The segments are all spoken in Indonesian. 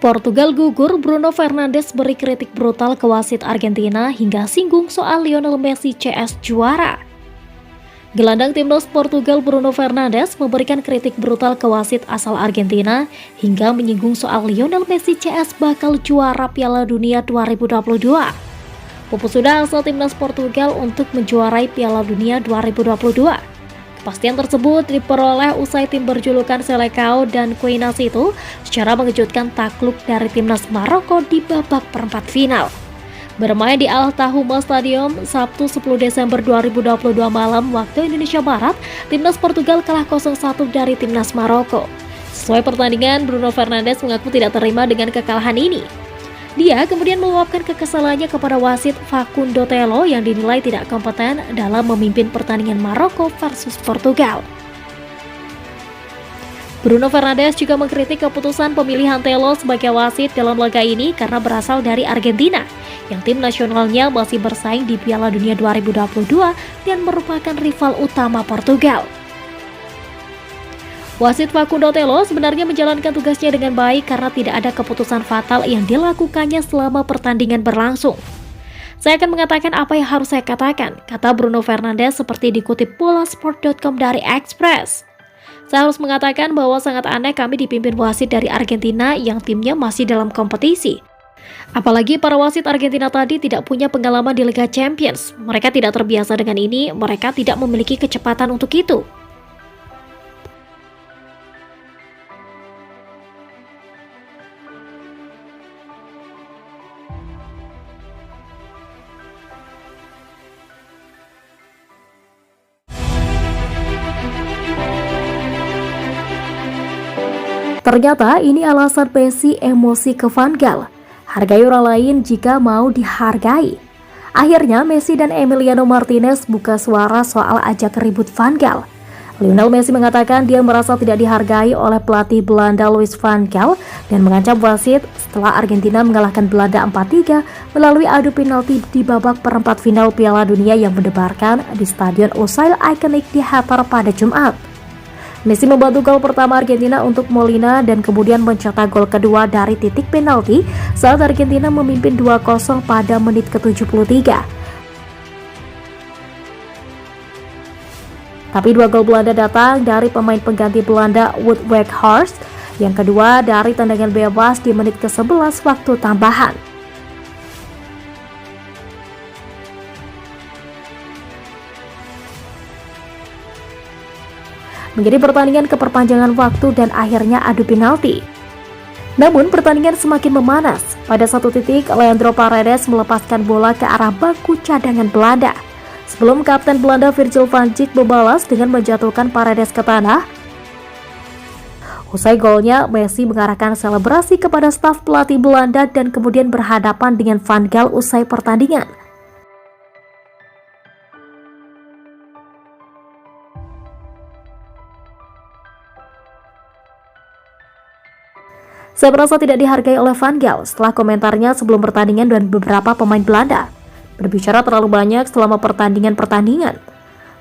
Portugal gugur, Bruno Fernandes beri kritik brutal ke wasit Argentina hingga singgung soal Lionel Messi CS juara. Gelandang timnas Portugal Bruno Fernandes memberikan kritik brutal ke wasit asal Argentina hingga menyinggung soal Lionel Messi CS bakal juara Piala Dunia 2022. Pupus sudah asal timnas Portugal untuk menjuarai Piala Dunia 2022. Kepastian tersebut diperoleh usai tim berjulukan Selecao dan Queinas itu secara mengejutkan takluk dari timnas Maroko di babak perempat final. Bermain di Al Tahuma Stadium Sabtu 10 Desember 2022 malam waktu Indonesia Barat, timnas Portugal kalah 0-1 dari timnas Maroko. Sesuai pertandingan, Bruno Fernandes mengaku tidak terima dengan kekalahan ini. Dia kemudian meluapkan kekesalannya kepada wasit Facundo Telo yang dinilai tidak kompeten dalam memimpin pertandingan Maroko versus Portugal. Bruno Fernandes juga mengkritik keputusan pemilihan Telo sebagai wasit dalam laga ini karena berasal dari Argentina, yang tim nasionalnya masih bersaing di Piala Dunia 2022 dan merupakan rival utama Portugal. Wasit Facundo Telo sebenarnya menjalankan tugasnya dengan baik karena tidak ada keputusan fatal yang dilakukannya selama pertandingan berlangsung. Saya akan mengatakan apa yang harus saya katakan, kata Bruno Fernandes seperti dikutip Bolasport.com dari Express. Saya harus mengatakan bahwa sangat aneh kami dipimpin wasit dari Argentina yang timnya masih dalam kompetisi. Apalagi para wasit Argentina tadi tidak punya pengalaman di Liga Champions. Mereka tidak terbiasa dengan ini, mereka tidak memiliki kecepatan untuk itu. Ternyata ini alasan Messi emosi ke Van Gaal. Hargai orang lain jika mau dihargai. Akhirnya Messi dan Emiliano Martinez buka suara soal ajak ribut Van Gaal. Lionel Messi mengatakan dia merasa tidak dihargai oleh pelatih Belanda Louis van Gaal dan mengancam wasit setelah Argentina mengalahkan Belanda 4-3 melalui adu penalti di babak perempat final Piala Dunia yang mendebarkan di Stadion Lusail ikonik di Qatar pada Jumat. Messi membantu gol pertama Argentina untuk Molina dan kemudian mencetak gol kedua dari titik penalti saat Argentina memimpin 2-0 pada menit ke-73. Tapi dua gol Belanda datang dari pemain pengganti Belanda Wout Weghorst, yang kedua dari tendangan bebas di menit ke-11 waktu tambahan. Menjadi pertandingan keperpanjangan waktu dan akhirnya adu penalti. Namun pertandingan semakin memanas. Pada satu titik, Leandro Paredes melepaskan bola ke arah bangku cadangan Belanda. Sebelum kapten Belanda Virgil van Dijk membalas dengan menjatuhkan Paredes ke tanah. Usai golnya, Messi mengarahkan selebrasi kepada staf pelatih Belanda dan kemudian berhadapan dengan Van Gaal usai pertandingan. Saya merasa tidak dihargai oleh Van Gaal setelah komentarnya sebelum pertandingan dan beberapa pemain Belanda berbicara terlalu banyak selama pertandingan.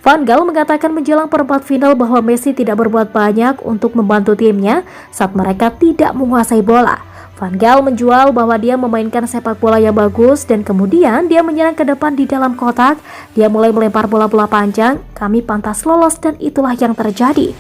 Van Gaal mengatakan menjelang perempat final bahwa Messi tidak berbuat banyak untuk membantu timnya saat mereka tidak menguasai bola. Van Gaal menjual bahwa dia memainkan sepak bola yang bagus dan kemudian dia menyerang ke depan di dalam kotak. Dia mulai melempar bola-bola panjang, kami pantas lolos dan itulah yang terjadi.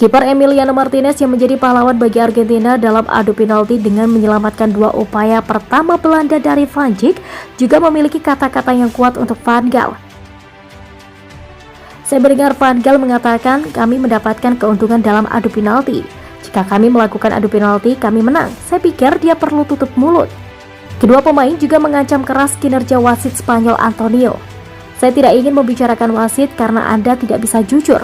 Kiper Emiliano Martinez yang menjadi pahlawan bagi Argentina dalam adu penalti dengan menyelamatkan dua upaya pertama Belanda dari Van Dijk juga memiliki kata-kata yang kuat untuk Van Gaal. Saya mendengar Van Gaal mengatakan kami mendapatkan keuntungan dalam adu penalti. Jika kami melakukan adu penalti, kami menang. Saya pikir dia perlu tutup mulut. Kedua pemain juga mengancam keras kinerja wasit Spanyol Antonio. Saya tidak ingin membicarakan wasit karena Anda tidak bisa jujur.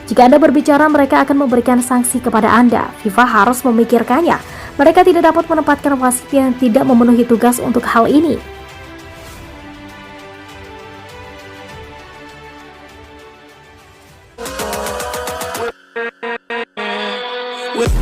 Jika Anda berbicara, mereka akan memberikan sanksi kepada Anda. FIFA harus memikirkannya. Mereka tidak dapat menempatkan wasit yang tidak memenuhi tugas untuk hal ini. With